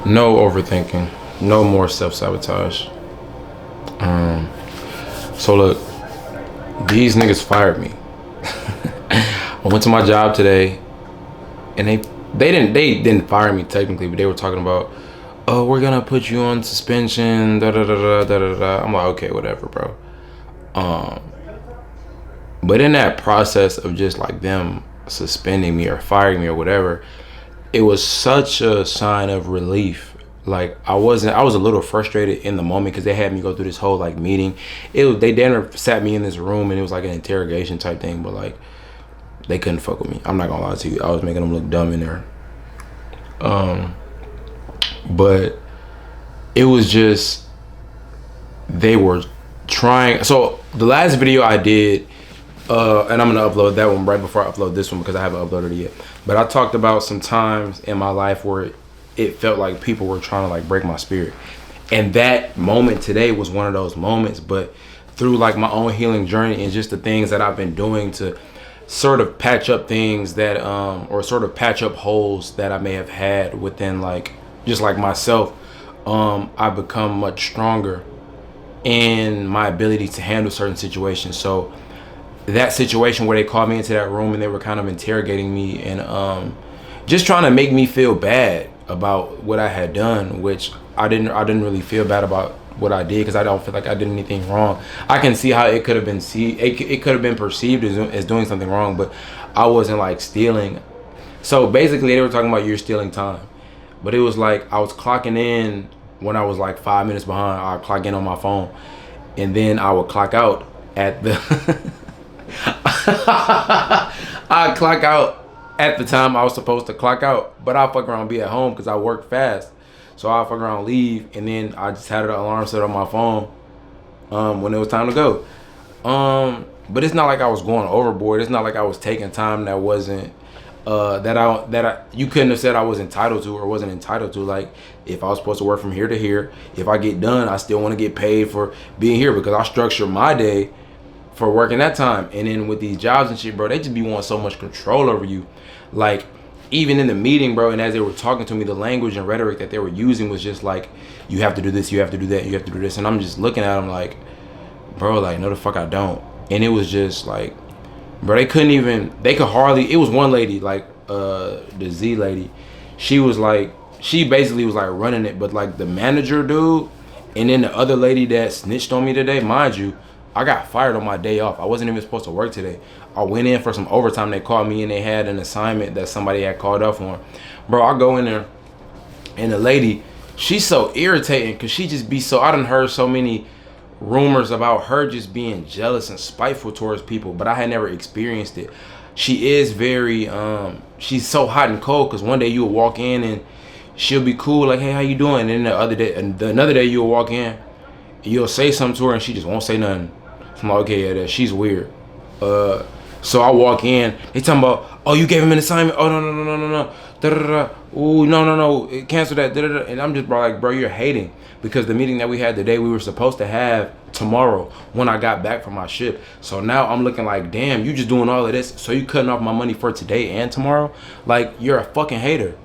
No overthinking. No more self-sabotage. Um, so look, these niggas fired me. I went to my job today, and they didn't fire me technically, but they were talking about, oh, we're gonna put you on suspension. Da da da da da da da. I'm like, okay, whatever, bro. Um, but in that process of just like them suspending me or firing me or whatever, it was such a sign of relief. Like I was a little frustrated in the moment because they had me go through this whole like meeting. They then sat me in this room and it was like an interrogation type thing, but like they couldn't fuck with me. I'm not gonna lie to you. I was making them look dumb in there. Um, but it was just they were trying. So the last video I did, and I'm gonna upload that one right before I upload this one because I haven't uploaded it yet. But I talked about some times in my life where it felt like people were trying to like break my spirit, and that moment today was one of those moments. But through like my own healing journey and just the things that I've been doing to sort of patch up things that or sort of patch up holes that I may have had within like just like myself, I've become much stronger in my ability to handle certain situations. So that situation where they called me into that room and they were kind of interrogating me and just trying to make me feel bad about what I had done, which I didn't really feel bad about what I did because I don't feel like I did anything wrong. I can see how it could have been it could have been perceived as doing something wrong, but I wasn't like stealing. So basically they were talking about you're stealing time, but it was like I was clocking in when I was like 5 minutes behind. I'd clock in on my phone and then I would clock out at the I clock out at the time I was supposed to clock out, but I'll fuck around and be at home because I work fast. So I'll fuck around, leave, and then I just had an alarm set on my phone when it was time to go. But it's not like I was going overboard. It's not like I was taking time that wasn't that I you couldn't have said I was entitled to or wasn't entitled to. Like if I was supposed to work from here to here, if I get done, I still want to get paid for being here because I structure my day for working that time. And then with these jobs and shit, bro, they just be wanting so much control over you. Like even in the meeting, bro, and as they were talking to me, the language and rhetoric that they were using was just like, you have to do this, you have to do that, you have to do this. And I'm just looking at them like, bro, like, no the fuck I don't. And it was just like, bro, they could hardly, it was one lady, like the Z lady, she basically was like running it, but like the manager dude, and then the other lady that snitched on me today, mind you, I got fired on my day off. I wasn't even supposed to work today. I went in for some overtime. They called me and they had an assignment that somebody had called off on. Bro, I go in there and the lady, she's so irritating because she just be so, I done heard so many rumors about her just being jealous and spiteful towards people, but I had never experienced it. She is very, she's so hot and cold because one day you'll walk in and she'll be cool, like, hey, how you doing? And then another day you'll walk in, you'll say something to her and she just won't say nothing. I'm like, okay, yeah, she's weird. So I walk in, they talking about, oh, you gave him an assignment? Oh, no. Da da da. Ooh, no. Cancel that. Da da da. And I'm just like, bro, you're hating because the meeting that we had today, we were supposed to have tomorrow when I got back from my shift. So now I'm looking like, damn, you just doing all of this. So you cutting off my money for today and tomorrow? Like, you're a fucking hater.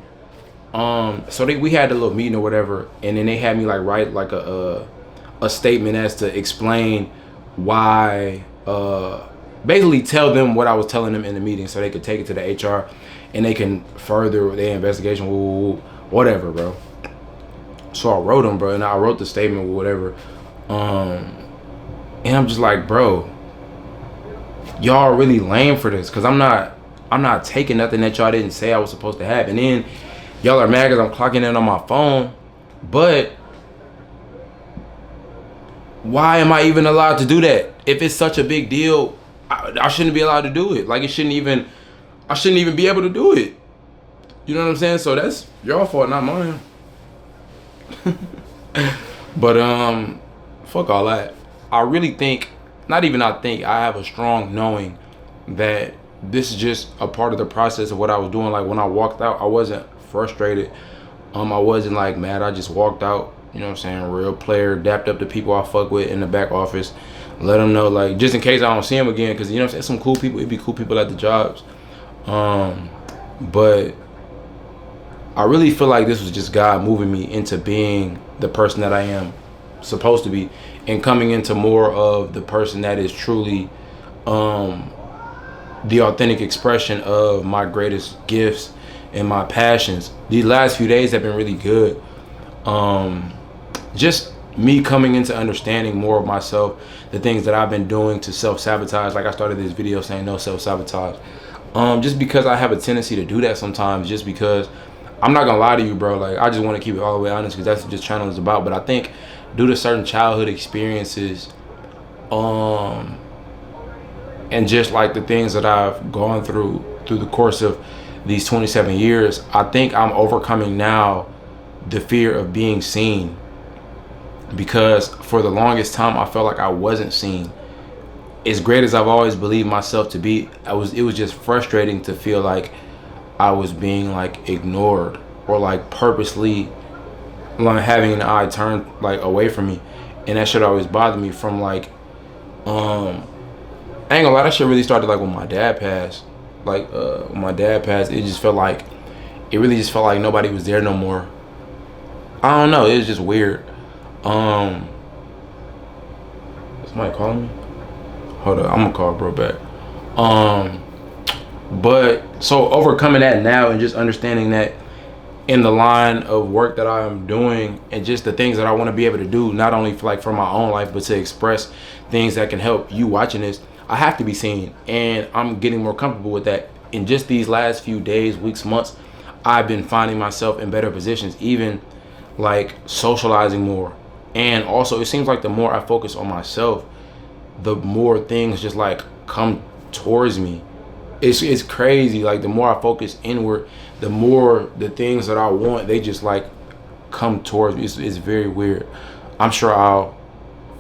So we had a little meeting or whatever, and then they had me like write like a statement as to explain why, basically tell them what I was telling them in the meeting so they could take it to the HR and they can further their investigation, whatever, bro. So I wrote them, bro, and I wrote the statement, whatever. And I'm just like, bro, y'all really lame for this, cause I'm not taking nothing that y'all didn't say I was supposed to have. And then y'all are mad cause I'm clocking in on my phone, but why am I even allowed to do that? If it's such a big deal, I shouldn't be allowed to do it. Like I shouldn't even be able to do it. You know what I'm saying? So that's your fault, not mine. But fuck all that. I really think, I have a strong knowing that this is just a part of the process of what I was doing. Like when I walked out, I wasn't frustrated. I wasn't like mad. I just walked out. You know what I'm saying? Real player, dapped up the people I fuck with in the back office. Let them know, like, just in case I don't see them again, because, you know what I'm saying, some cool people, it'd be cool people at the jobs. But I really feel like this was just God moving me into being the person that I am supposed to be, and coming into more of the person that is truly the authentic expression of my greatest gifts and my passions. These last few days have been really good. Just me coming into understanding more of myself, the things that I've been doing to self-sabotage. Like I started this video saying no self-sabotage. Just because I have a tendency to do that sometimes, just because I'm not gonna lie to you, bro. Like I just want to keep it all the way honest because that's what this channel is about. But I think due to certain childhood experiences, and just like the things that I've gone through the course of these 27 years, I think I'm overcoming now the fear of being seen. Because for the longest time, I felt like I wasn't seen. As great as I've always believed myself to be, it was just frustrating to feel like I was being like ignored, or like purposely like having an eye turned like away from me. And that shit always bothered me from like, I ain't gonna lie, that shit really started like when my dad passed. Like when my dad passed, it really just felt like nobody was there no more. I don't know, it was just weird. Somebody calling me? Hold up, I'm gonna call bro back. But so overcoming that now and just understanding that in the line of work that I am doing and just the things that I want to be able to do, not only for my own life, but to express things that can help you watching this, I have to be seen. And I'm getting more comfortable with that. In just these last few days, weeks, months, I've been finding myself in better positions, even like socializing more. And also it seems like the more I focus on myself, the more things just like come towards me. It's crazy. Like the more I focus inward, the more the things that I want, they just like come towards me. It's very weird. I'm sure I'll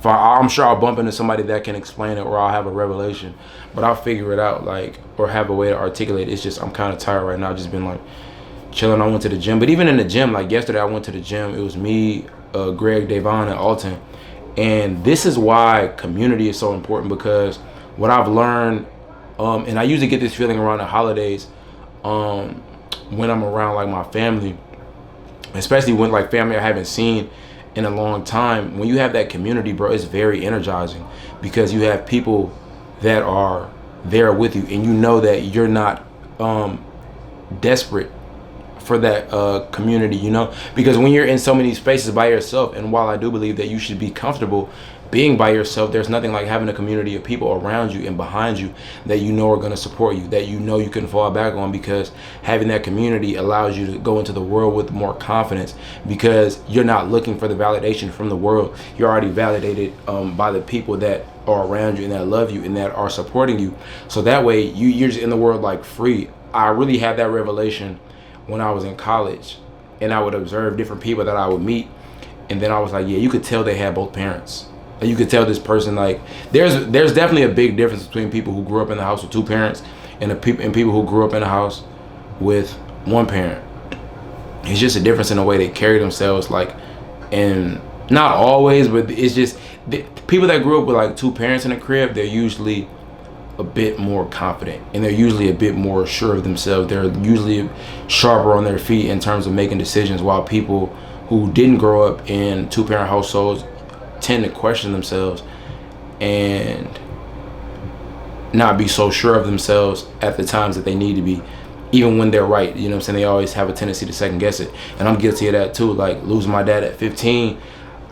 bump into somebody that can explain it, or I'll have a revelation, but I'll figure it out, like, or have a way to articulate it. It's just I'm kind of tired right now. I've just been like chilling. I went to the gym, but even in the gym, like yesterday I went to the gym. It was me, Greg, Davon, and Alton. And this is why community is so important, because what I've learned, and I usually get this feeling around the holidays, when I'm around like my family, especially when like family I haven't seen in a long time. When you have that community, bro, it's very energizing, because you have people that are there with you, and you know that you're not desperate for that community, you know, because when you're in so many spaces by yourself, and while I do believe that you should be comfortable being by yourself, there's nothing like having a community of people around you and behind you that you know are going to support you, that you know you can fall back on, because having that community allows you to go into the world with more confidence, because you're not looking for the validation from the world. You're already validated by the people that are around you and that love you and that are supporting you. So that way you're just in the world like free. I really had that revelation when I was in college, and I would observe different people that I would meet, and then I was like, yeah, you could tell they had both parents. You could tell this person, like, there's definitely a big difference between people who grew up in the house with two parents and people who grew up in a house with one parent. It's just a difference in the way they carry themselves, like, and not always, but it's just people that grew up with like two parents in a crib, they're usually a bit more confident, and they're usually a bit more sure of themselves. They're usually sharper on their feet in terms of making decisions, while people who didn't grow up in two-parent households tend to question themselves and not be so sure of themselves at the times that they need to be, even when they're right. You know what I'm saying? They always have a tendency to second guess it, and I'm guilty of that too. Like losing my dad at 15,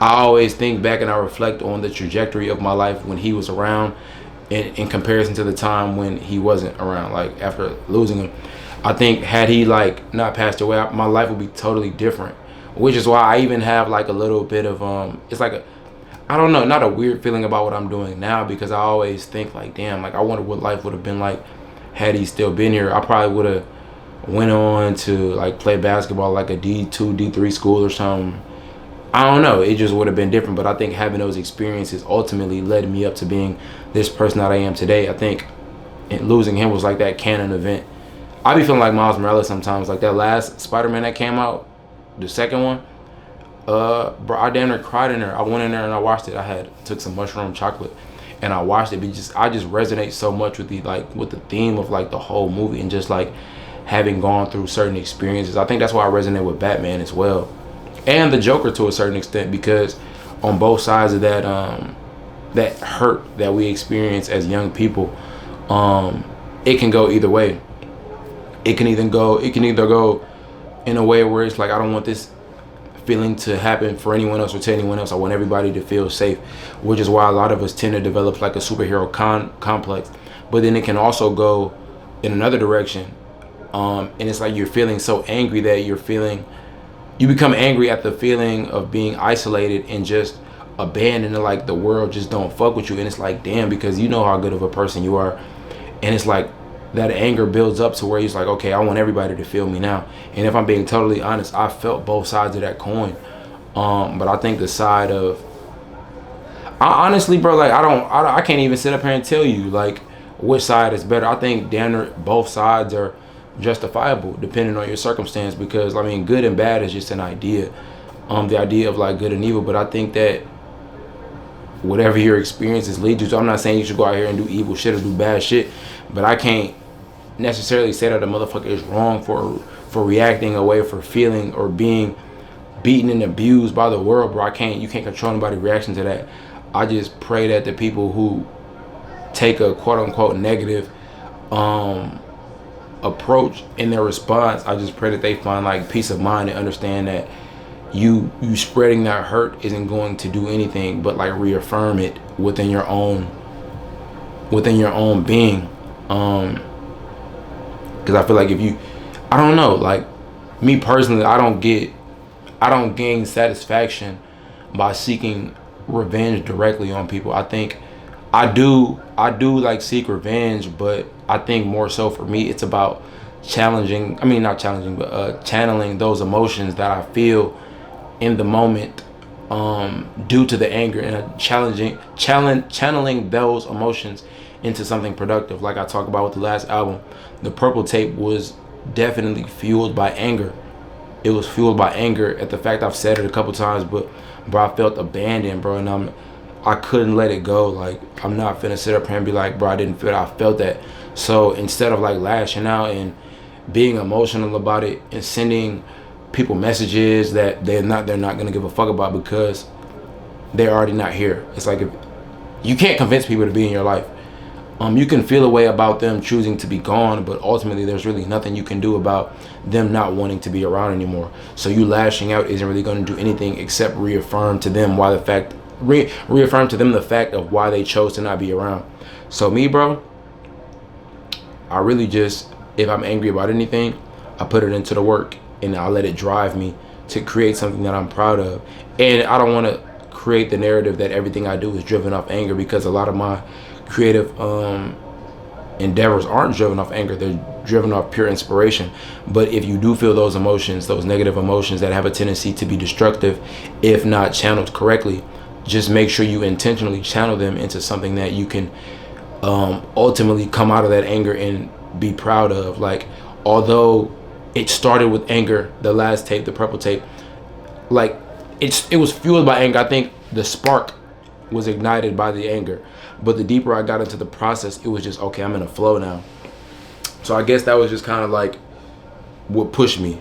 I always think back and I reflect on the trajectory of my life when he was around, in comparison to the time when he wasn't around. Like after losing him, I think had he like not passed away, my life would be totally different, which is why I even have like a little bit of it's like I don't know, not a weird feeling about what I'm doing now, because I always think like, damn, like I wonder what life would have been like had he still been here. I probably would have went on to like play basketball like a D2, D3 school or something. I don't know, it just would have been different. But I think having those experiences ultimately led me up to being this person that I am today. I think losing him was like that canon event. I be feeling like Miles Morales sometimes, like that last Spider-Man that came out, the second one. Bro, I damn near cried in there. I went in there and I watched it. I took some mushroom chocolate and I watched it. But I just resonate so much with the theme of like the whole movie, and just like having gone through certain experiences. I think that's why I resonate with Batman as well, and the Joker to a certain extent, because on both sides of that hurt that we experience as young people, it can go either way. It can either go in a way where it's like, I don't want this feeling to happen for anyone else or to anyone else. I want everybody to feel safe, which is why a lot of us tend to develop like a superhero complex. But then it can also go in another direction, and it's like you're feeling so angry that you become angry at the feeling of being isolated and just abandoned, and like the world just don't fuck with you. And it's like, damn, because you know how good of a person you are, and it's like that anger builds up to where he's like, okay, I want everybody to feel me now. And if I'm being totally honest, I felt both sides of that coin. But I think the side of, honestly, bro, like I can't even sit up here and tell you like which side is better. I think both sides are justifiable depending on your circumstance, because I mean, good and bad is just an idea. The idea of like good and evil. But I think that whatever your experiences lead you to, I'm not saying you should go out here and do evil shit or do bad shit, but I can't necessarily say that a motherfucker is wrong for reacting away, for feeling or being beaten and abused by the world, bro. You can't control anybody's reaction to that. I just pray that the people who take a quote unquote negative approach in their response, I just pray that they find like peace of mind and understand that you spreading that hurt isn't going to do anything but like reaffirm it within your own being. Because I feel like I don't know, like me personally, I don't gain satisfaction by seeking revenge directly on people. I think I do like seek revenge, but I think more so for me, it's about channeling those emotions that I feel in the moment, due to the anger, and channeling those emotions into something productive. Like I talked about with the last album, the Purple Tape was definitely fueled by anger. It was fueled by anger at the fact, I've said it a couple times, but bro, I felt abandoned, bro, and I couldn't let it go. Like, I'm not finna sit up here and be like, bro, I didn't feel it. I felt that. So instead of like lashing out and being emotional about it and sending people messages that they're not gonna give a fuck about because they're already not here. It's like, if you can't convince people to be in your life. You can feel a way about them choosing to be gone, but ultimately there's really nothing you can do about them not wanting to be around anymore. So you lashing out isn't really going to do anything except reaffirm to them the fact of why they chose to not be around. So me, bro, I really just, if I'm angry about anything, I put it into the work and I let it drive me to create something that I'm proud of. And I don't want to create the narrative that everything I do is driven off anger, because a lot of my creative endeavors aren't driven off anger. They're driven off pure inspiration. But if you do feel those emotions, those negative emotions that have a tendency to be destructive if not channeled correctly, just make sure you intentionally channel them into something that you can ultimately come out of that anger and be proud of. Like, although it started with anger, the last tape, the Purple Tape, like it was fueled by anger. I think the spark was ignited by the anger, but the deeper I got into the process, it was just, okay, I'm in a flow now. So I guess that was just kind of like what pushed me.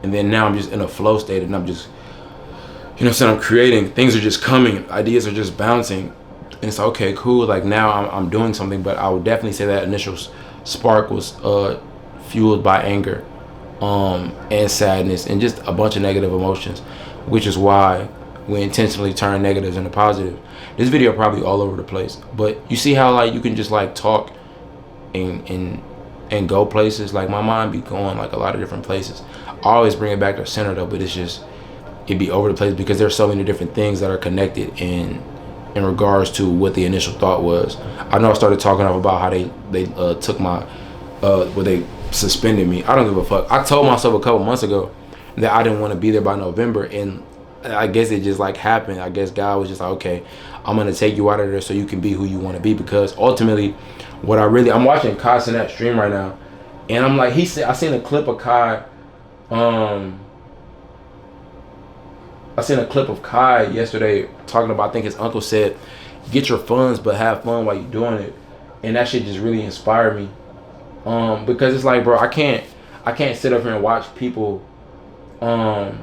And then now I'm just in a flow state, and I'm just, you know what I'm saying, I'm creating, things are just coming, ideas are just bouncing, and it's like, okay, cool, like now I'm doing something. But I would definitely say that initial spark was fueled by anger and sadness and just a bunch of negative emotions, which is why we intentionally turn negatives into positive. This video probably all over the place, but you see how like you can just like talk and go places. Like my mind be going like a lot of different places. I always bring it back to center though, but it'd be over the place because there's so many different things that are connected in regards to what the initial thought was. I know I started talking about how they took my they suspended me. I don't give a fuck. I told myself a couple months ago that I didn't want to be there by November, and I guess it just like happened. I guess God was just like, okay, I'm gonna take you out of there so you can be who you want to be. Because ultimately, I'm watching Kai Cenat stream right now, and I'm like, I seen a clip of Kai. I seen a clip of Kai yesterday talking about, I think his uncle said, get your funds but have fun while you're doing it. And that shit just really inspired me. Because it's like, bro, I I can't sit up here and watch people, like,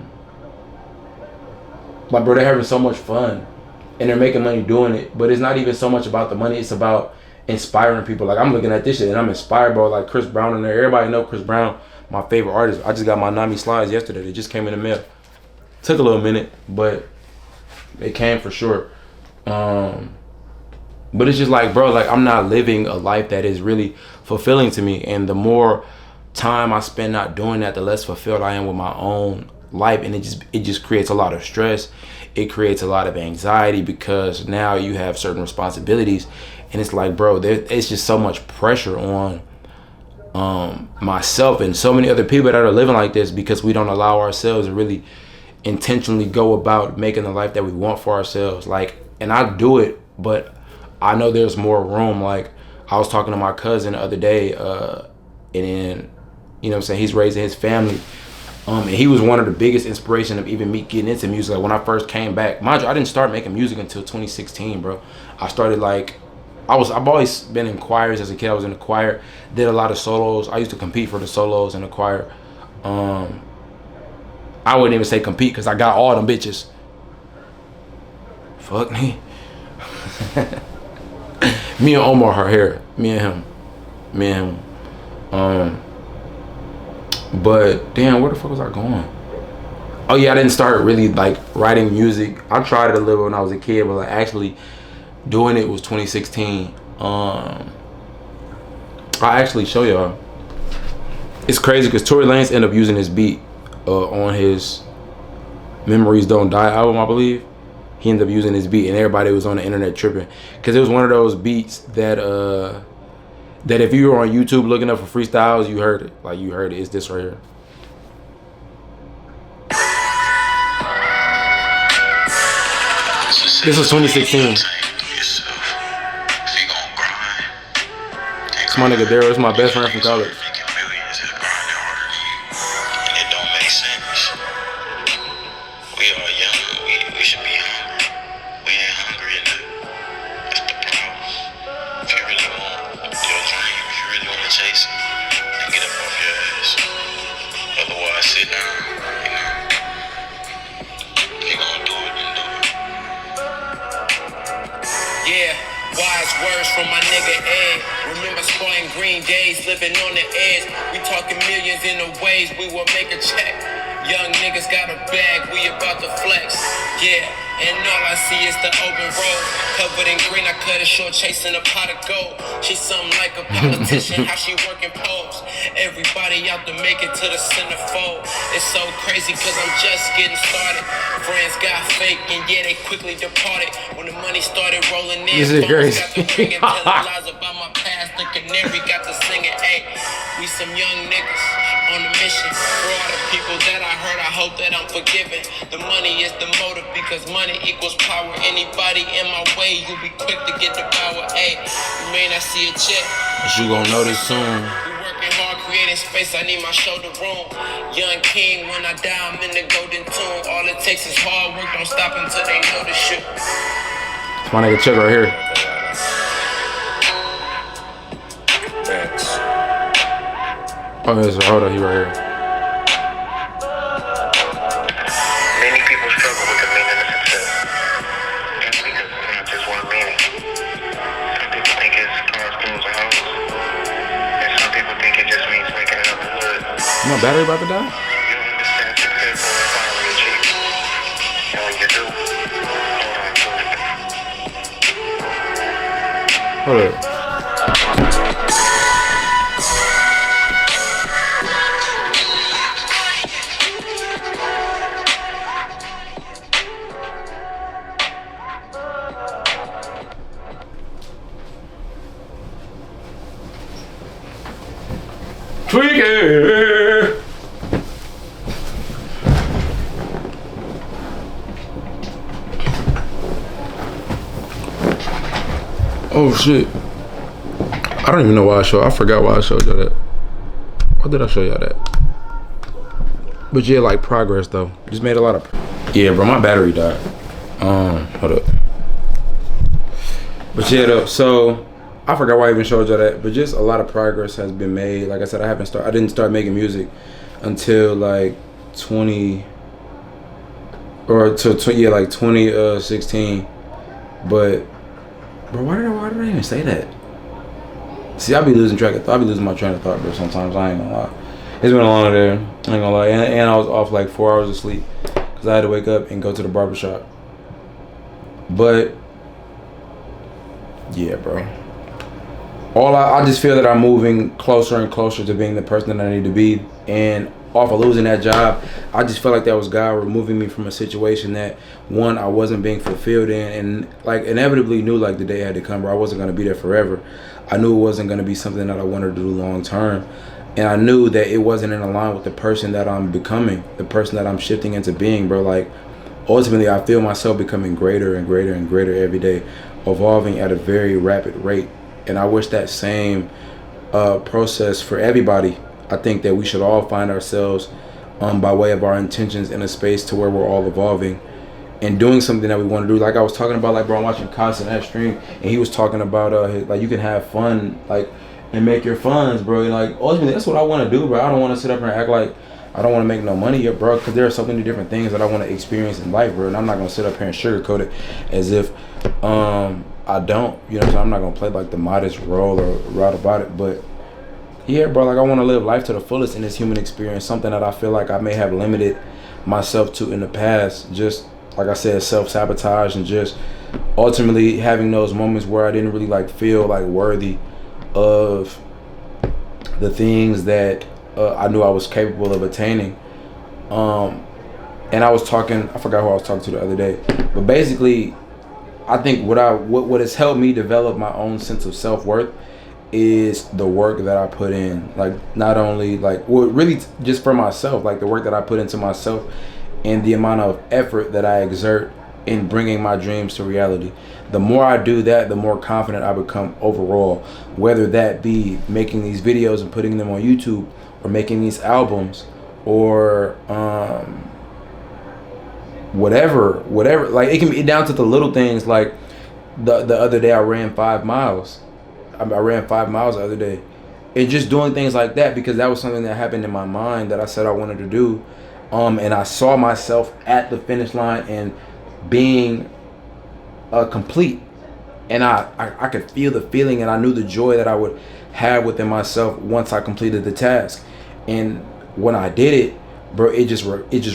bro, they're having so much fun and they're making money doing it, but it's not even so much about the money, it's about inspiring people. Like, I'm looking at this shit and I'm inspired, bro. Like Chris Brown in there, everybody know Chris Brown, my favorite artist. I just got my Nami slides yesterday. They just came in the mail. Took a little minute, but they came for sure. But it's just like, bro, like, I'm not living a life that is really fulfilling to me. And the more time I spend not doing that, the less fulfilled I am with my own life. And it just creates a lot of stress. It creates a lot of anxiety because now you have certain responsibilities. And it's like, bro, it's just so much pressure on myself and so many other people that are living like this because we don't allow ourselves to really intentionally go about making the life that we want for ourselves. Like, and I do it, but I know there's more room. Like, I was talking to my cousin the other day, and then, you know what I'm saying, he's raising his family. And he was one of the biggest inspiration of even me getting into music. Like, when I first came back, mind you, I didn't start making music until 2016, bro. I started, like, I've always been in choirs as a kid. I was in the choir, did a lot of solos. I used to compete for the solos in the choir. I wouldn't even say compete because I got all them bitches. Fuck me. Me and Omar are here. Me and him. But damn, where the fuck was I going? Oh yeah, I didn't start really like writing music. I tried it a little when I was a kid, but like actually doing it was 2016. I'll actually show y'all. It's crazy because Tory Lanez ended up using this beat on his Memories Don't Die album, I believe. He ended up using this beat and everybody was on the internet tripping because it was one of those beats that that if you were on YouTube looking up for freestyles, you heard it. Like, you heard it. It's this right here. This was 2016. It's my nigga Daryl. It's my best friend from college. From my nigga Ed, remember spoiling green days, living on the edge. We talking millions in the ways we will make a check. Young niggas got a bag, we about to flex. Yeah, and all I see is the open road. Covered in green, I cut it short, chasing a pot of gold. She's something like a politician, how she working poles. Everybody out to make it to the centerfold. It's so crazy cause I'm just getting started. Friends got fake and yeah, they quickly departed. When the money started rolling in, this is crazy. Got to ringing, telling lies about my past. The canary got to singing, hey, we some young niggas on a mission. For all the people that I hurt, I hope that I'm forgiven. The money is the motive because money equals power. Anybody in my way, you'll be quick to get the power. Hey, you may not see a check, but you gon' know this soon. Hard creating space, I need my shoulder room. Young king, when I die, I'm in the golden tomb. All it takes is hard work, don't stop until they know the shit. My nigga Chuck right here. Thanks. Oh, yes, hold on, he right here. Many people struggle with the meaning of success. Because it's not just one meaning. Some people think it's cars, clothes, and hoes. People think it just means making it up the hood. My battery about to die? You don't understand success when you finally achieve it. And when you do, hold on to it. Hold up. Tweaker! Oh shit. I don't even know why I forgot why I showed y'all that. Why did I show y'all that? But yeah, like progress though. Just made a lot of. Yeah, bro, my battery died. Hold up. But yeah, though, so I forgot why I even showed you that, but just a lot of progress has been made. Like I said, I didn't start making music until like 20 or like 2016. But bro, why did I even say that? See, I be losing track of thought. I be losing my train of thought, bro. Sometimes I ain't gonna lie. It's been a long day. I ain't gonna lie, and I was off like 4 hours of sleep because I had to wake up and go to the barbershop. But yeah, bro. I just feel that I'm moving closer and closer to being the person that I need to be. And off of losing that job, I just felt like that was God removing me from a situation that, one, I wasn't being fulfilled in, and like inevitably knew like the day had to come where I wasn't gonna be there forever. I knew it wasn't gonna be something that I wanted to do long term. And I knew that it wasn't in line with the person that I'm becoming, the person that I'm shifting into being, bro. Like ultimately I feel myself becoming greater and greater and greater every day, evolving at a very rapid rate. And I wish that same process for everybody. I think that we should all find ourselves by way of our intentions in a space to where we're all evolving and doing something that we want to do. Like I was talking about, like, bro, I'm watching Constant that stream, and he was talking about like you can have fun, like, and make your funds, bro. And like ultimately that's what I want to do, bro. I don't want to sit up here and act like I don't want to make no money yet, bro, because there are so many different things that I want to experience in life, bro. And I'm not gonna sit up here and sugarcoat it as if I don't, you know what I'm saying? I'm not gonna play like the modest role or route about it, but yeah, bro, like I want to live life to the fullest in this human experience, something that I feel like I may have limited myself to in the past. Just like I said, self-sabotage, and just ultimately having those moments where I didn't really like feel like worthy of the things that I knew I was capable of attaining. And I was talking, I forgot who I was talking to the other day, but basically I think what has helped me develop my own sense of self-worth is the work that I put in. Like not only like, well, really just for myself, like the work that I put into myself and the amount of effort that I exert in bringing my dreams to reality. The more I do that, the more confident I become overall, whether that be making these videos and putting them on YouTube, or making these albums, or whatever, like it can be down to the little things. Like the other day I ran 5 miles. I ran 5 miles the other day, and just doing things like that because that was something that happened in my mind that I said I wanted to do, and I saw myself at the finish line and being complete, and I could feel the feeling, and I knew the joy that I would have within myself once I completed the task. And when I did it, bro, it just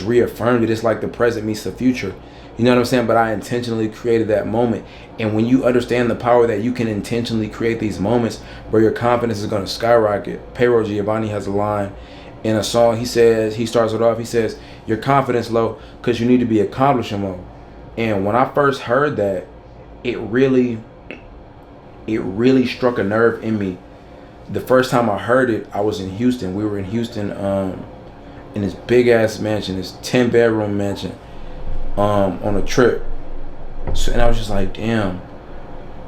reaffirmed it. It's like the present meets the future. You know what I'm saying? But I intentionally created that moment. And when you understand the power that you can intentionally create these moments, bro, your confidence is going to skyrocket. Pero Giovanni has a line in a song. He starts it off, he says, your confidence low because you need to be accomplishing mode. And when I first heard that, it really struck a nerve in me. The first time I heard it, I was in Houston. We were in Houston in this big ass mansion, this 10-bedroom mansion. On a trip, and I was just like, damn.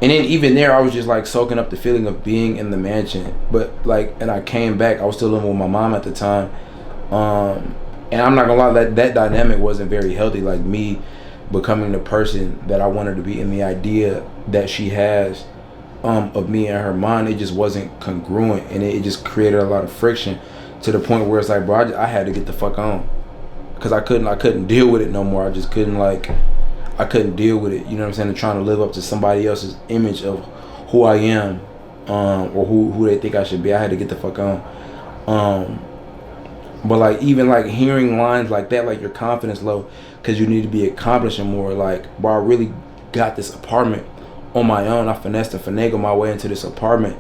And then even there, I was just like soaking up the feeling of being in the mansion. But like, and I came back. I was still living with my mom at the time, and I'm not gonna lie, that dynamic wasn't very healthy. Like me becoming the person that I wanted to be, and the idea that she has of me in her mind, it just wasn't congruent, and it just created a lot of friction to the point where it's like, bro, I had to get the fuck on. Because I couldn't deal with it no more. I just couldn't deal with it. You know what I'm saying? And trying to live up to somebody else's image of who I am, or who they think I should be. I had to get the fuck on. But like even like hearing lines like that, like your confidence low because you need to be accomplishing more. Like, bro, I really got this apartment on my own. I finessed and finagled my way into this apartment,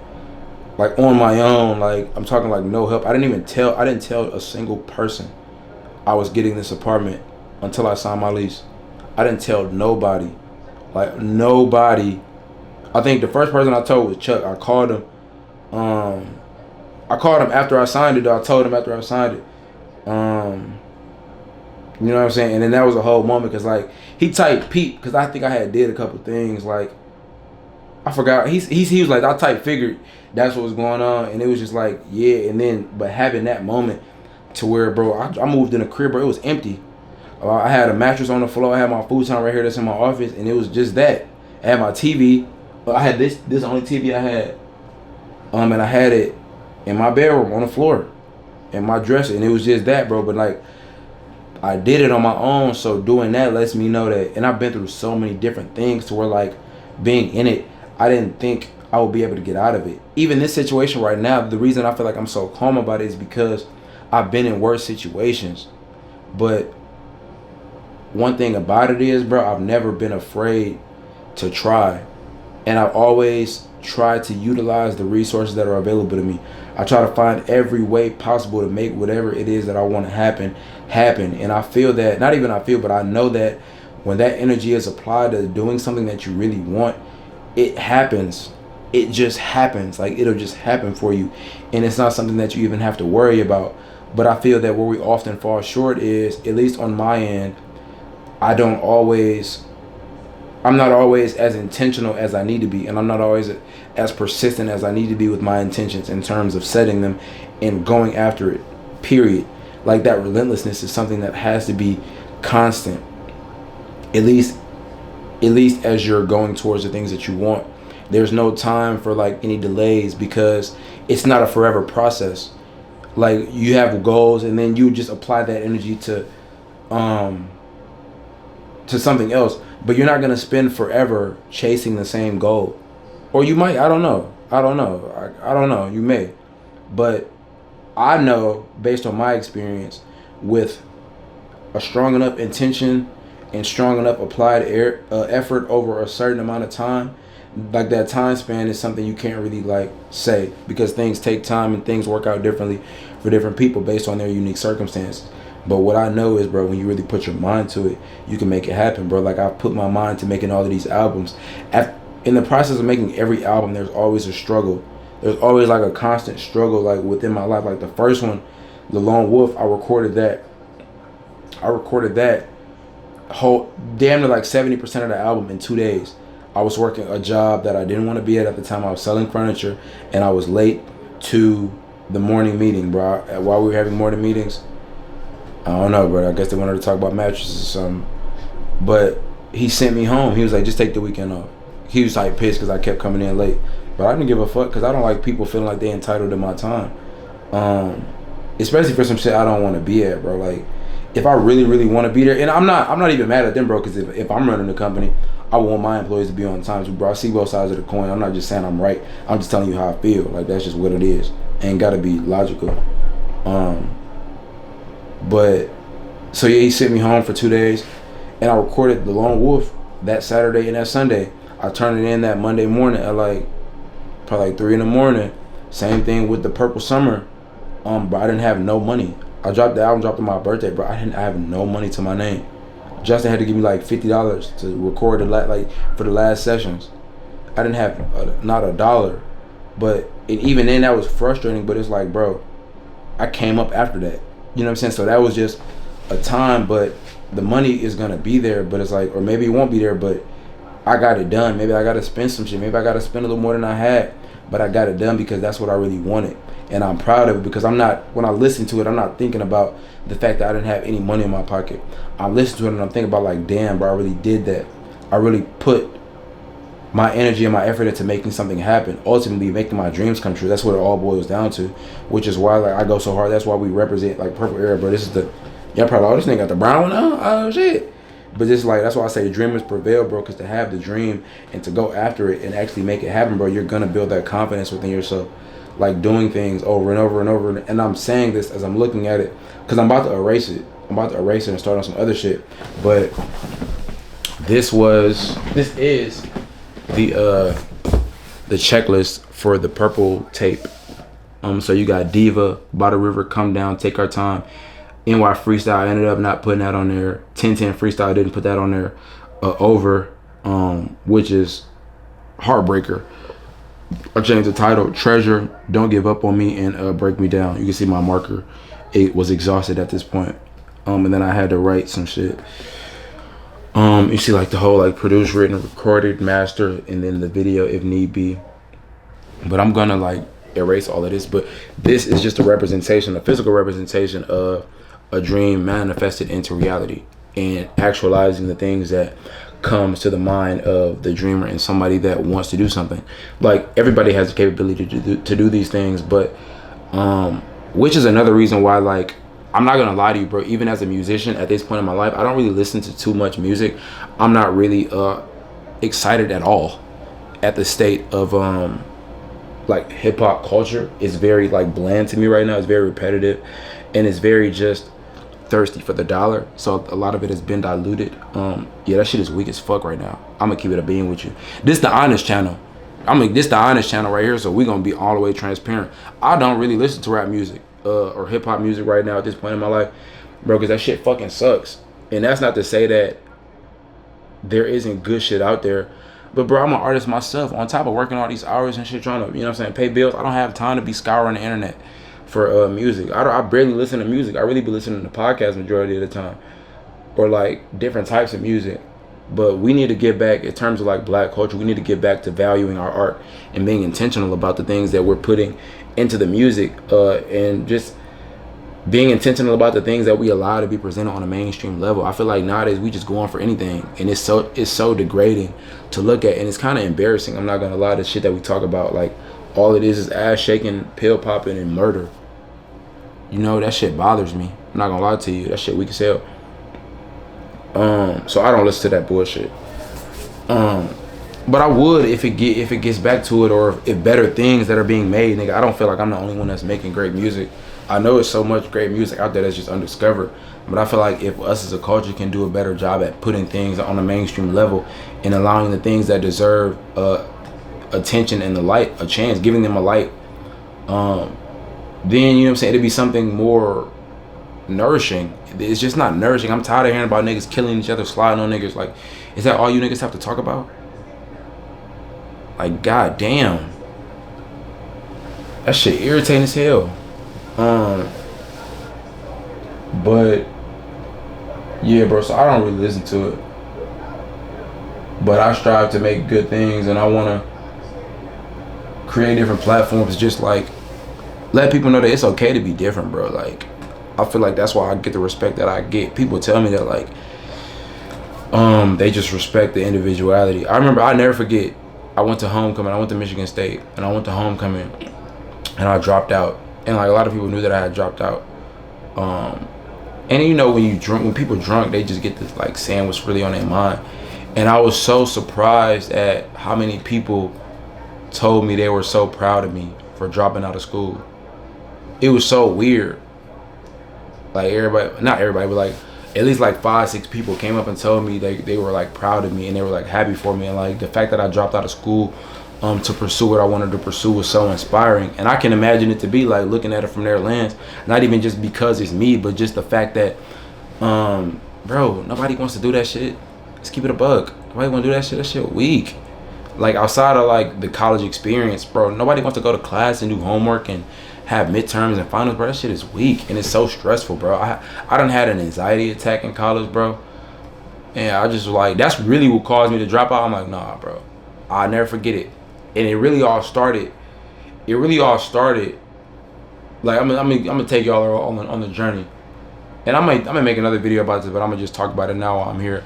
like on my own. Like I'm talking like no help. I didn't tell a single person I was getting this apartment until I signed my lease. I didn't tell nobody. Like nobody. I think the first person I told was Chuck. I called him. After I signed it. I told him after I signed it. You know what I'm saying? And then that was a whole moment because like he typed Pete because I think I had did a couple things like I forgot. He was like, I typed figured that's what was going on, and it was just like yeah. And then but having that moment to where, bro, I moved in a crib, bro. It was empty. I had a mattress on the floor. I had my futon right here that's in my office, and it was just that. I had my TV I had this the only TV I had. And I had it in my bedroom on the floor, in my dresser, and it was just that, bro. But like, I did it on my own, so doing that lets me know that, and I've been through so many different things to where like, being in it, I didn't think I would be able to get out of it. Even this situation right now, the reason I feel like I'm so calm about it is because I've been in worse situations. But one thing about it is, bro, I've never been afraid to try. And I've always tried to utilize the resources that are available to me. I try to find every way possible to make whatever it is that I want to happen. And I feel that, not even I feel, but I know that when that energy is applied to doing something that you really want, it happens. It just happens. Like, it'll just happen for you. And it's not something that you even have to worry about. But I feel that where we often fall short is, at least on my end, I'm not always as intentional as I need to be, and I'm not always as persistent as I need to be with my intentions in terms of setting them and going after it, period. Like, that relentlessness is something that has to be constant, at least as you're going towards the things that you want. There's no time for like any delays, because it's not a forever process. Like, you have goals, and then you just apply that energy to something else, but you're not gonna spend forever chasing the same goal. Or you might. I don't know. You may, but I know, based on my experience, with a strong enough intention and strong enough applied effort over a certain amount of time, like, that time span is something you can't really like say, because things take time and things work out differently for different people based on their unique circumstances. But what I know is, bro, when you really put your mind to it, you can make it happen, bro. Like, I've put my mind to making all of these albums. In the process of making every album, there's always a struggle. There's always like a constant struggle, like, within my life. Like, the first one, The Lone Wolf, I recorded that whole damn near like 70% of the album in 2 days. I was working a job that I didn't want to be at the time. I was selling furniture, and I was late to the morning meeting, bro. While we were having morning meetings, I don't know, bro. I guess they wanted to talk about mattresses or something. But he sent me home. He was like, just take the weekend off. He was like pissed because I kept coming in late. But I didn't give a fuck, because I don't like people feeling like they're entitled to my time. Especially for some shit I don't want to be at, bro. Like, if I really, really want to be there, and I'm not even mad at them, bro, because if I'm running the company, I want my employees to be on time too, bro. I see both sides of the coin. I'm not just saying I'm right. I'm just telling you how I feel. Like, that's just what it is. Ain't gotta be logical. But so yeah, he sent me home for 2 days, and I recorded The Lone Wolf that Saturday and that Sunday. I turned it in that Monday morning at probably like 3 a.m. Same thing with The Purple Summer. But I didn't have no money. The album dropped on my birthday, bro. I have no money to my name. Justin had to give me like $50 to record for the last sessions. I didn't have not a dollar. But even then, that was frustrating. But it's like, bro, I came up after that. You know what I'm saying? So that was just a time, but the money is gonna be there. But it's like, or maybe it won't be there, but I got it done. Maybe I gotta spend some shit. Maybe I gotta spend a little more than I had, but I got it done because that's what I really wanted. And I'm proud of it, because when I listen to it, I'm not thinking about the fact that I didn't have any money in my pocket. I'm listening to it and I'm thinking about, like, damn, bro, I really did that. I really put my energy and my effort into making something happen, ultimately making my dreams come true. That's what it all boils down to, which is why, like, I go so hard. That's why we represent, like, Purple Era, bro. This is y'all probably, oh, this nigga got the brown one now? Oh, shit. But just like, that's why I say dreamers prevail, bro, because to have the dream and to go after it and actually make it happen, bro, you're going to build that confidence within yourself. Like, doing things over and over and over. And I'm saying this as I'm looking at it, because I'm about to erase it. And start on some other shit. But this is the checklist for the Purple tape. So you got Diva, By the River, Come Down, Take Our Time, NY Freestyle. I ended up not putting that on there. 1010 Freestyle, I didn't put that on there. Over, which is Heartbreaker. I changed the title, Treasure, Don't Give Up on Me, and Break Me Down. You can see my marker. It was exhausted at this point. And then I had to write some shit. You see, like, the whole, like, produced, written, recorded, mastered, and then the video if need be. But I'm gonna, like, erase all of this. But this is just a representation, a physical representation of a dream manifested into reality, and actualizing the things that comes to the mind of the dreamer and somebody that wants to do something. Like, everybody has the capability to do these things, but which is another reason why, like, I'm not gonna lie to you, bro, even as a musician at this point in my life, I don't really listen to too much music. I'm not really excited at all at the state of like hip-hop culture. Is very like bland to me right now. It's very repetitive, and it's very just thirsty for the dollar. So a lot of it has been diluted. Yeah, that shit is weak as fuck right now. I'm gonna keep it a bean with you. This the honest channel. This the honest channel right here, so we gonna be all the way transparent. I don't really listen to rap music or hip-hop music right now at this point in my life, bro, because that shit fucking sucks. And that's not to say that there isn't good shit out there, but bro, I'm an artist myself. On top of working all these hours and shit, trying to, you know what I'm saying, pay bills, I don't have time to be scouring the internet for music. I barely listen to music. I really be listening to podcasts majority of the time, or like different types of music. But we need to get back, in terms of like black culture, we need to get back to valuing our art and being intentional about the things that we're putting into the music, and just being intentional about the things that we allow to be presented on a mainstream level. I feel like nowadays we just go on for anything, and it's so degrading to look at, and it's kind of embarrassing. I'm not gonna lie, the shit that we talk about, like, all it is ass shaking, pill popping, and murder. You know, that shit bothers me. I'm not gonna lie to you, that shit weak as hell. So I don't listen to that bullshit. But I would if it gets back to it, or if better things that are being made, nigga. I don't feel like I'm the only one that's making great music. I know it's so much great music out there that's just undiscovered, but I feel like if us as a culture can do a better job at putting things on a mainstream level and allowing the things that deserve attention and the light a chance, giving them a light, then, you know what I'm saying, it'd be something more nourishing. It's just not nourishing. I'm tired of hearing about niggas killing each other, sliding on niggas. Like, is that all you niggas have to talk about? Like, god damn, that shit irritating as hell. But yeah, bro, so I don't really listen to it, but I strive to make good things, and I want to create different platforms, just like let people know that it's okay to be different, bro. Like, I feel like that's why I get the respect that I get. People tell me that, like, they just respect the individuality. I remember, I never forget, I went to homecoming. I went to Michigan State, and I went to homecoming, and I dropped out. And like, a lot of people knew that I had dropped out. And you know, when people drunk, they just get this, like, saying what's really on their mind. And I was so surprised at how many people told me they were so proud of me for dropping out of school. It was so weird. Like, everybody, not everybody, but like at least like 5-6 people came up and told me they were like proud of me, and they were like happy for me. And like, the fact that I dropped out of school to pursue what I wanted to pursue was so inspiring. And I can imagine it to be like, looking at it from their lens, not even just because it's me, but just the fact that, bro, nobody wants to do that shit. Let's keep it a buck. Nobody want to do that shit. That shit weak. Like, outside of like the college experience, bro, nobody wants to go to class and do homework and have midterms and finals, bro. That shit is weak, and it's so stressful, bro. I done had an anxiety attack in college, bro, and I just, like, that's really what caused me to drop out. I'm like, nah, bro, I'll never forget it. And it really all started, like, I'm gonna take y'all on the journey, and I might make another video about this, but I'm gonna just talk about it now while I'm here.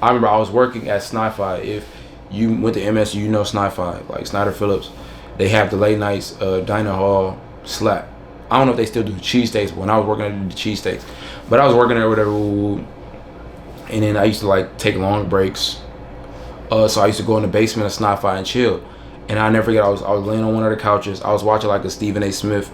I remember I was working at Sni-Fi. If you went to MSU, you know Sni-Fi, like Snyder Phillips. They have the late nights, diner hall slap. I don't know if they still do cheesesteaks, but when I was working, I did the cheesesteaks. But I was working there or whatever, and then I used to like take long breaks. So I used to go in the basement of Sni-Fi and chill. And I never forget, I was laying on one of the couches. I was watching like a Stephen A. Smith.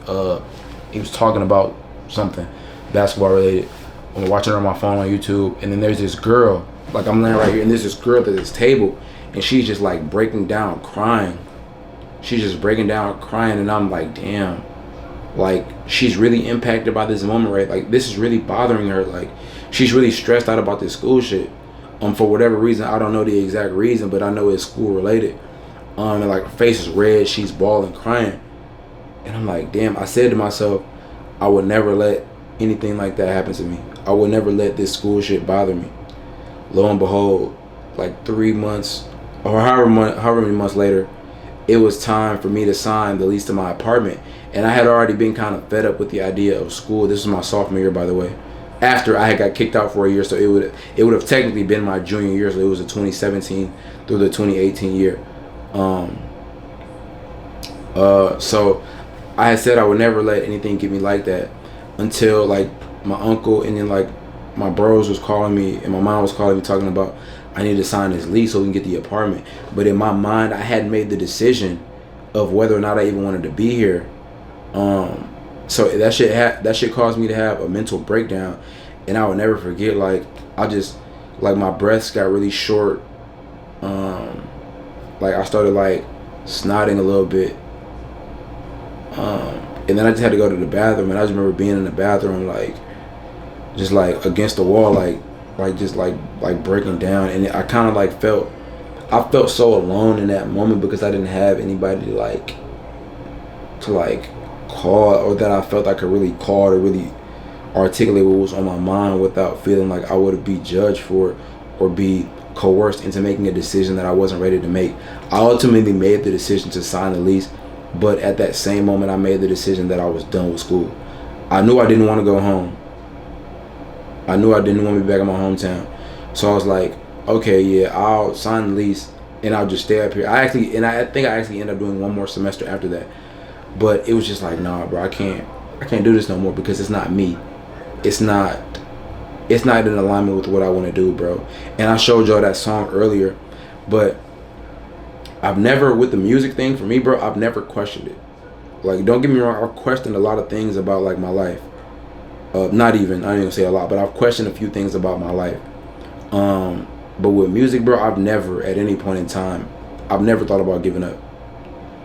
He was talking about something basketball related. I'm watching it on my phone on YouTube, and then there's this girl. Like, I'm laying right here, and there's this girl at this table, and she's just like breaking down, crying. She's just breaking down, crying, and I'm like, damn. Like, she's really impacted by this moment, right? Like, this is really bothering her. Like, she's really stressed out about this school shit. For whatever reason, I don't know the exact reason, but I know it's school related. And like, her face is red, she's bawling, crying. And I'm like, damn. I said to myself, I would never let anything like that happen to me. I would never let this school shit bother me. Lo and behold, like 3 months or however many months later, it was time for me to sign the lease to my apartment. And I had already been kind of fed up with the idea of school. This was my sophomore year, by the way. after I had got kicked out for a year, so it would have technically been my junior year. So it was a 2017 through the 2018 year. So I had said I would never let anything get me like that until like my uncle and then like my bros was calling me and my mom was calling me talking about I need to sign this lease so we can get the apartment. But in my mind, I hadn't made the decision of whether or not I even wanted to be here. So that shit caused me to have a mental breakdown, and I would never forget. Like my breaths got really short. Like I started like snotting a little bit. And then I just had to go to the bathroom, and I just remember being in the bathroom like just like against the wall, like breaking down. And I kind of like I felt so alone in that moment because I didn't have anybody to call, or that I felt I could really call to really articulate what was on my mind without feeling like I would be judged for it or be coerced into making a decision that I wasn't ready to make. I ultimately made the decision to sign the lease, but at that same moment I made the decision that I was done with school. I knew I didn't want to go home. I knew I didn't want to be back in my hometown. So I was like, okay, yeah, I'll sign the lease and I'll just stay up here. I think I actually ended up doing one more semester after that. But it was just like, nah, bro, I can't do this no more because it's not me. It's not in alignment with what I want to do, bro. And I showed y'all that song earlier, but I've never, with the music thing for me, bro, I've never questioned it. Like, don't get me wrong, I've questioned a lot of things about like my life. I ain't gonna say a lot, but I've questioned a few things about my life. But with music, bro, I've never at any point in time, I've never thought about giving up.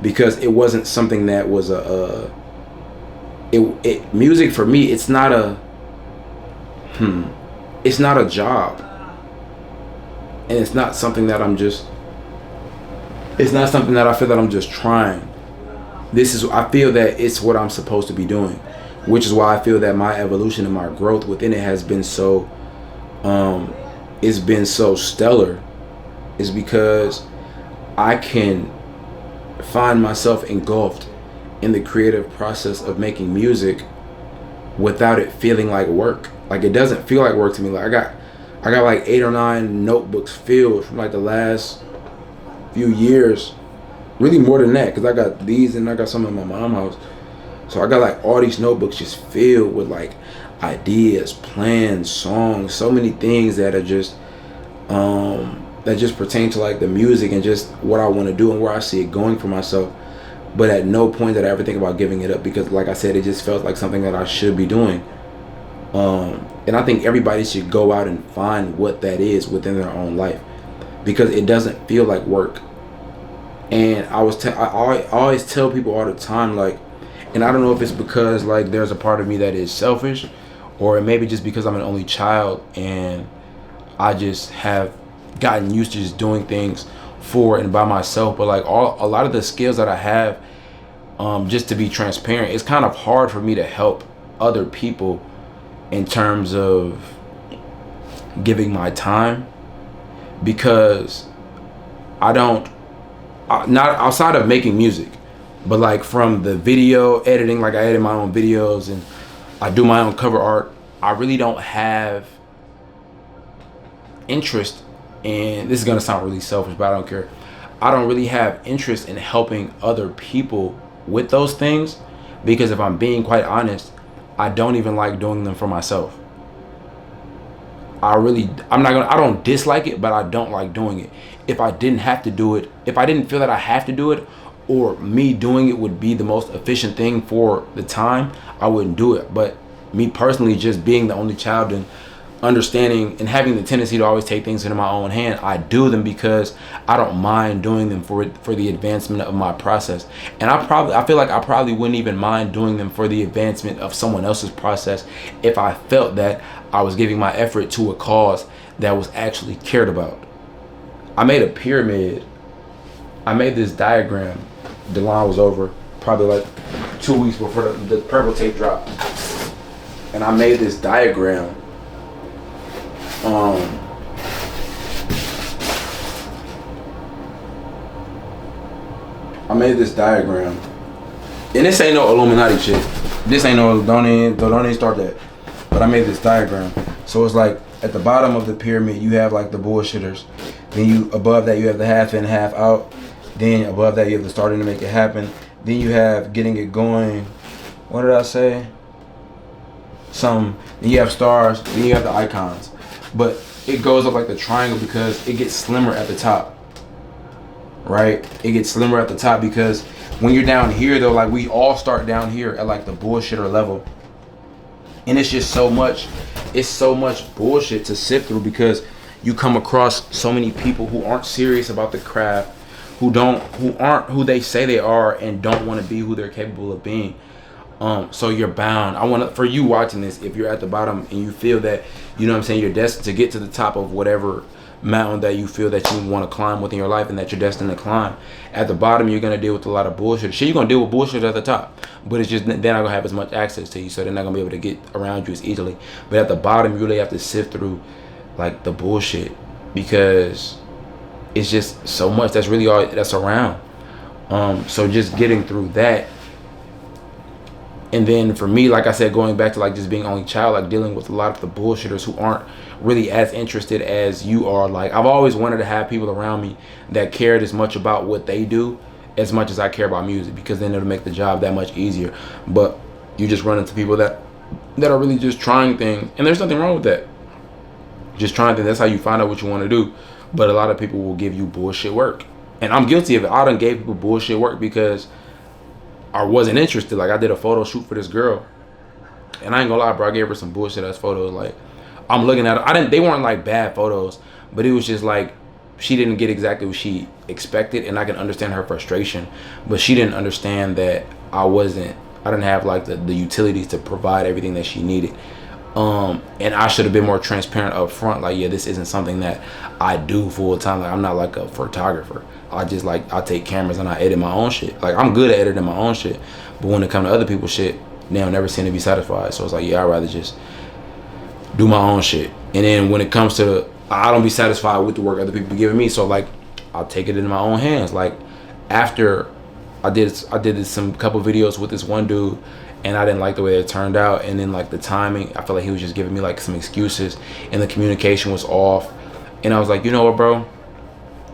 Because it wasn't something that was music for me, it's not a job. And it's not something that it's not something that I feel that I'm just trying. I feel that it's what I'm supposed to be doing, which is why I feel that my evolution and my growth within it has been so, it's been so stellar, is because I can find myself engulfed in the creative process of making music without it feeling like work. Like, it doesn't feel like work to me. Like I got like 8 or 9 notebooks filled from like the last few years, really more than that, because I got these and I got some in my mom's house. So I got like all these notebooks just filled with like ideas, plans, songs, so many things that are just that just pertain to like the music and just what I want to do and where I see it going for myself. But at no point did I ever think about giving it up, because like I said, it just felt like something that I should be doing. And I think everybody should go out and find what that is within their own life, because it doesn't feel like work. And I always tell people all the time, like, and I don't know if it's because like there's a part of me that is selfish, or it may be just because I'm an only child and I just have gotten used to just doing things for and by myself. But like a lot of the skills that I have, just to be transparent, it's kind of hard for me to help other people in terms of giving my time, because not outside of making music, but like from the video editing, like I edit my own videos and I do my own cover art, I really don't have interest in, this is gonna sound really selfish, but I don't care. I don't really have interest in helping other people with those things, because if I'm being quite honest, I don't even like doing them for myself. I don't dislike it, but I don't like doing it. If I didn't have to do it, if I didn't feel that I have to do it, or me doing it would be the most efficient thing for the time, I wouldn't do it. But me personally, just being the only child and understanding and having the tendency to always take things into my own hand, I do them because I don't mind doing them for the advancement of my process. And I feel like I probably wouldn't even mind doing them for the advancement of someone else's process if I felt that I was giving my effort to a cause that was actually cared about. I made a pyramid. I made this diagram. Delon was over probably like 2 weeks before the purple tape dropped, and I made this diagram. I made this diagram, and this ain't no Illuminati shit. This ain't no, don't even start that. but I made this diagram. So it's like at the bottom of the pyramid, you have like the bullshitters. Then you above that you have the half in, half out. Then above that you have the starting to make it happen. Then you have getting it going. What did I say? Then you have stars. Then you have the icons. But it goes up like the triangle because it gets slimmer at the top. Right? It gets slimmer at the top because when you're down here though, like we all start down here at like the bullshitter level. And it's just so much bullshit to sift through because you come across so many people who aren't serious about the craft, who aren't who they say they are and don't want to be who they're capable of being. So you're bound. For you watching this, if you're at the bottom and you feel that, you know what I'm saying, you're destined to get to the top of whatever mountain that you feel that you want to climb within your life and that you're destined to climb. At the bottom, you're going to deal with a lot of bullshit. You're going to deal with bullshit at the top, but it's just they're not going to have as much access to you, so they're not going to be able to get around you as easily. But at the bottom, you really have to sift through like the bullshit because it's just so much that's really all that's around. So just getting through that. And then for me, like I said, going back to like just being only child, like dealing with a lot of the bullshitters who aren't really as interested as you are. Like I've always wanted to have people around me that cared as much about what they do as much as I care about music, because then it'll make the job that much easier. But you just run into people that are really just trying things, and there's nothing wrong with that. Just trying things, that's how you find out what you want to do. But a lot of people will give you bullshit work, and I'm guilty of it. I done gave people bullshit work because I wasn't interested. Like I did a photo shoot for this girl, and I ain't gonna lie, bro, I gave her some bullshit ass photos. Like I'm looking at her, they weren't like bad photos, but it was just like she didn't get exactly what she expected, and I can understand her frustration, but she didn't understand that I didn't have like the utilities to provide everything that she needed. And I should have been more transparent up front. Like, yeah, this isn't something that I do full time. Like I'm not like a photographer. I take cameras and I edit my own shit. Like I'm good at editing my own shit, but when it comes to other people's shit, they'll never seem to be satisfied. So it's like, yeah, I'd rather just do my own shit. And then when it comes to I don't be satisfied with the work other people be giving me, so like I'll take it in my own hands. Like after I did some couple videos with this one dude, and I didn't like the way it turned out, and then like the timing, I felt like he was just giving me like some excuses, and the communication was off, and I was like, you know what, bro,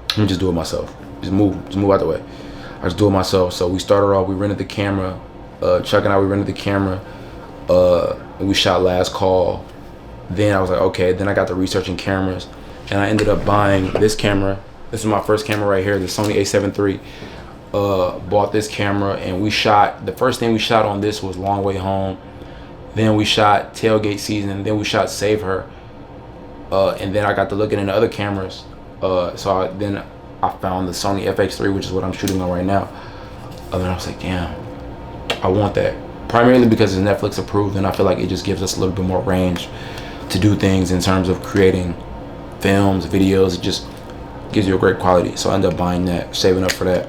let me just do it myself. Just move out the way. I just do it myself. So we started off, we rented the camera. Chuck and I, we rented the camera. And we shot Last Call. Then I was like, okay. Then I got to researching cameras, and I ended up buying this camera. This is my first camera right here, the Sony A7 III. Bought this camera, and we shot. The first thing we shot on this was Long Way Home. Then we shot Tailgate Season. Then we shot Save Her. And then I got to looking into other cameras. Then I found the Sony FX3, which is what I'm shooting on right now. And then I was like, damn, I want that. Primarily because it's Netflix approved, and I feel like it just gives us a little bit more range to do things in terms of creating films, videos. It just gives you a great quality. So I ended up buying that, saving up for that.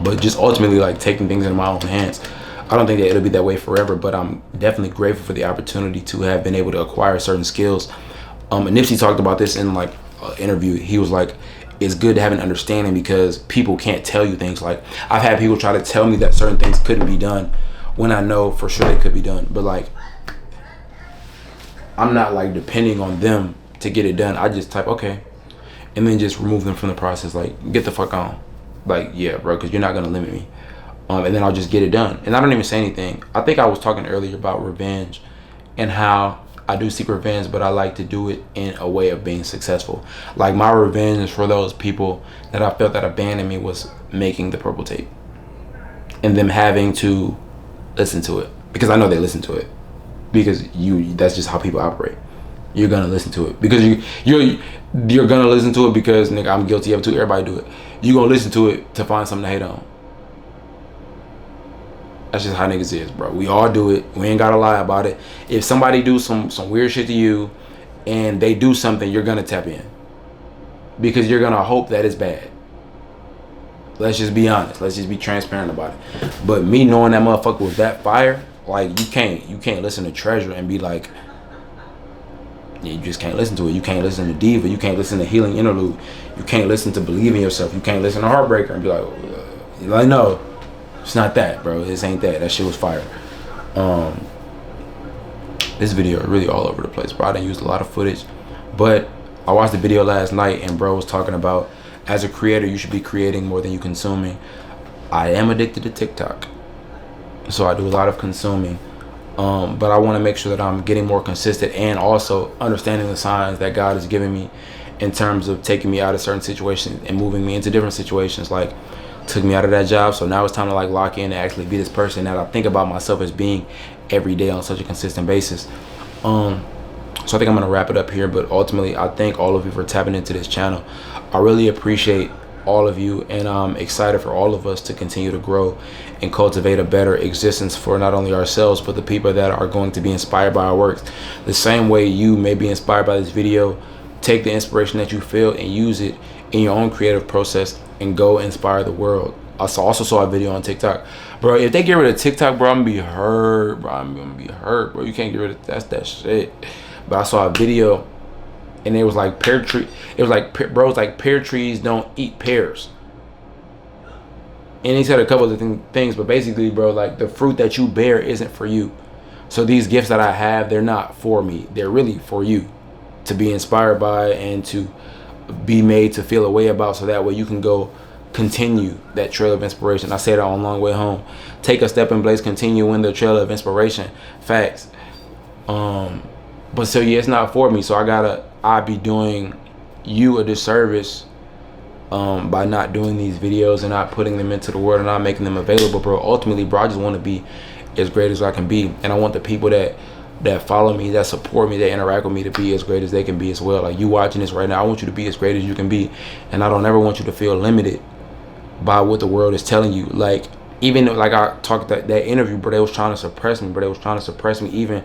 But just ultimately like taking things in my own hands. I don't think that it'll be that way forever, but I'm definitely grateful for the opportunity to have been able to acquire certain skills. And Nipsey talked about this in like an interview. He was like, it's good to have an understanding because people can't tell you things. Like I've had people try to tell me that certain things couldn't be done when I know for sure they could be done. But like, I'm not like depending on them to get it done. I just type, okay, and then just remove them from the process. Like, get the fuck on. Like, yeah, bro, because you're not going to limit me. And then I'll just get it done. And I don't even say anything. I think I was talking earlier about revenge and how I do seek revenge, but I like to do it in a way of being successful. Like my revenge is for those people that I felt that abandoned me was making the Purple Tape, and them having to listen to it, because I know they listen to it, because that's just how people operate. You're gonna listen to it because you're gonna listen to it because, nigga, I'm guilty of it too. Everybody do it. You're gonna listen to it to find something to hate on. That's just how niggas is, bro. We all do it. We ain't gotta lie about it. If somebody do some weird shit to you and they do something, you're gonna tap in, because you're gonna hope that it's bad. Let's just be honest. Let's just be transparent about it. But me knowing that motherfucker was that fire, like you can't listen to Treasure and be like, yeah, you just can't listen to it. You can't listen to Diva. You can't listen to Healing Interlude. You can't listen to Believe in Yourself. You can't listen to Heartbreaker and be like, no. It's not that, bro. This ain't that. That shit was fire. This video is really all over the place, bro. I didn't use a lot of footage, but I watched the video last night and bro was talking about, as a creator, you should be creating more than you consuming. I am addicted to TikTok, so I do a lot of consuming, but I want to make sure that I'm getting more consistent and also understanding the signs that God is giving me in terms of taking me out of certain situations and moving me into different situations. Like, took me out of that job, so now it's time to like lock in and actually be this person that I think about myself as being every day on such a consistent basis. So I think I'm gonna wrap it up here, but ultimately I thank all of you for tapping into this channel. I really appreciate all of you, and I'm excited for all of us to continue to grow and cultivate a better existence for not only ourselves but the people that are going to be inspired by our works. The same way you may be inspired by this video, take the inspiration that you feel and use it in your own creative process and go inspire the world. I also saw a video on TikTok, bro. If they get rid of TikTok, bro, I'm gonna be hurt, bro. I'm gonna be hurt, bro. You can't get rid of that shit. But I saw a video and it was like pear tree. It was like, bro, it was like pear trees don't eat pears. And he said a couple of things, but basically, bro, like the fruit that you bear isn't for you. So these gifts that I have, they're not for me. They're really for you to be inspired by and to be made to feel a way about, so that way you can go continue that trail of inspiration. I say that on Long Way Home. Take a step and blaze, continue in the trail of inspiration. Facts. But so yeah, it's not for me. So I be doing you a disservice by not doing these videos and not putting them into the world and not making them available, bro. Ultimately, bro, I just want to be as great as I can be, and I want the people that follow me, that support me, that interact with me to be as great as they can be as well. Like, you watching this right now, I want you to be as great as you can be, and I don't ever want you to feel limited by what the world is telling you. Like, even like I talked that interview, bro, they was trying to suppress me, even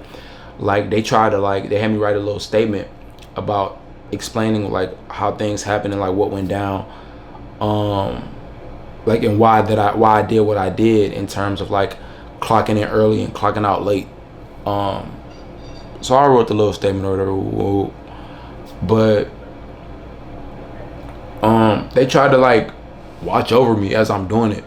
like they tried to, like, they had me write a little statement about explaining like how things happened and like what went down, like, and why I did what I did in terms of like clocking in early and clocking out late. So I wrote the little statement or whatever, but they tried to like watch over me as I'm doing it.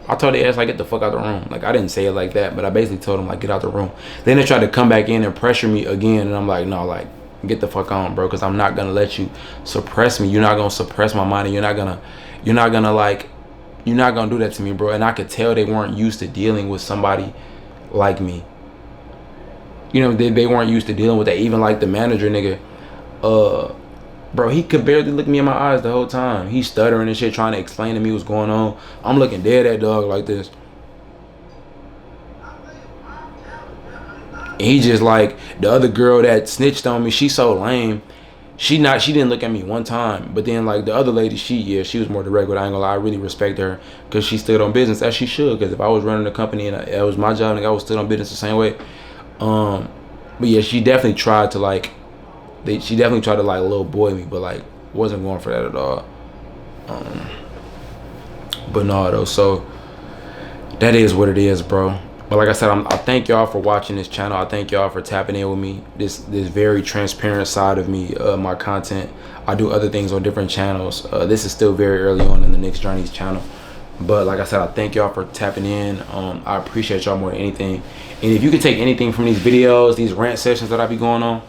I told the ass like, get the fuck out the room. Like, I didn't say it like that, but I basically told them like, get out the room. Then they tried to come back in and pressure me again, and I'm like, no, like, get the fuck on, bro, because I'm not gonna let you suppress me. You're not gonna suppress my mind, and you're not gonna do that to me, bro. And I could tell they weren't used to dealing with somebody like me. You know, they weren't used to dealing with that. Even like the manager nigga, bro, he could barely look me in my eyes the whole time. He's stuttering and shit, trying to explain to me what's going on. I'm looking dead at dog like this. And he just like, the other girl that snitched on me, she's so lame. She didn't look at me one time. But then like the other lady, she was more direct, but I ain't gonna lie, I really respect her because she stood on business as she should. Because if I was running the company and it was my job and I was still on business the same way. But yeah, she definitely tried to like, little boy me, but like wasn't going for that at all. But no, though, so that is what it is, bro. But like I said, I thank y'all for watching this channel. I thank y'all for tapping in with me. This very transparent side of me, my content. I do other things on different channels. This is still very early on in the Nick's Journeys channel. But like I said, I thank y'all for tapping in. I appreciate y'all more than anything. And if you could take anything from these videos, these rant sessions that I be going on,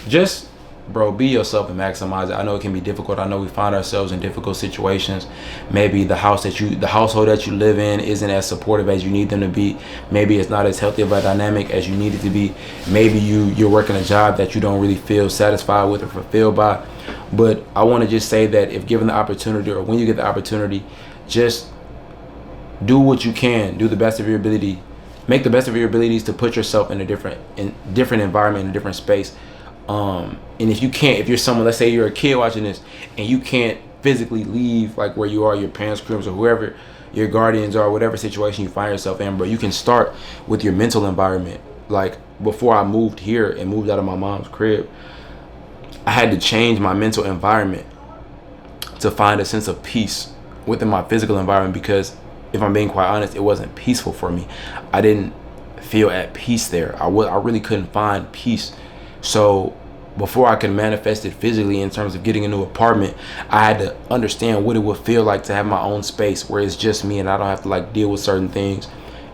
just, bro, be yourself and maximize it. I know it can be difficult. I know we find ourselves in difficult situations. Maybe the household that you live in isn't as supportive as you need them to be. Maybe it's not as healthy of a dynamic as you need it to be. Maybe you're working a job that you don't really feel satisfied with or fulfilled by. But I want to just say that if given the opportunity, or when you get the opportunity, just do what you can. Do the best of your ability. Make the best of your abilities to put yourself in a different environment, in a different space. And if you're someone, let's say you're a kid watching this and you can't physically leave like where you are, your parents' cribs or whoever your guardians are, whatever situation you find yourself in, bro, you can start with your mental environment. Like, before I moved here and moved out of my mom's crib, I had to change my mental environment to find a sense of peace within my physical environment, because if I'm being quite honest, it wasn't peaceful for me. I didn't feel at peace there. I really couldn't find peace. So before I could manifest it physically in terms of getting a new apartment, I had to understand what it would feel like to have my own space where it's just me and I don't have to like deal with certain things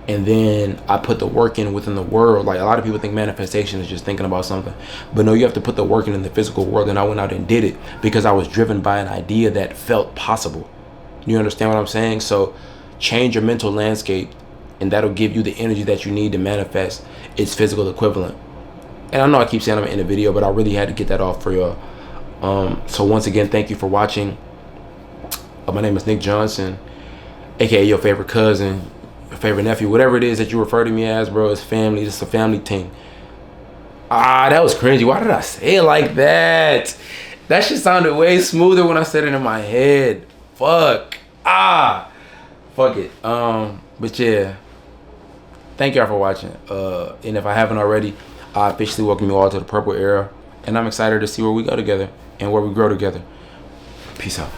and then I put the work in within the world. Like, a lot of people think manifestation is just thinking about something, but no, you have to put the work in the physical world. And I went out and did it because I was driven by an idea that felt possible. You understand what I'm saying? So change your mental landscape, and that'll give you the energy that you need to manifest its physical equivalent. And I know I keep saying I'm in the video, but I really had to get that off for y'all. So once again, thank you for watching. My name is Nick Johnson, aka your favorite cousin, your favorite nephew, whatever it is that you refer to me as, bro. It's family. It's a family thing. That was cringy. Why did I say it like that? That shit sounded way smoother when I said it in my head. Fuck. Fuck it. But yeah, thank y'all for watching. And if I haven't already, I officially welcome you all to the Purple Era, and I'm excited to see where we go together and where we grow together. Peace out.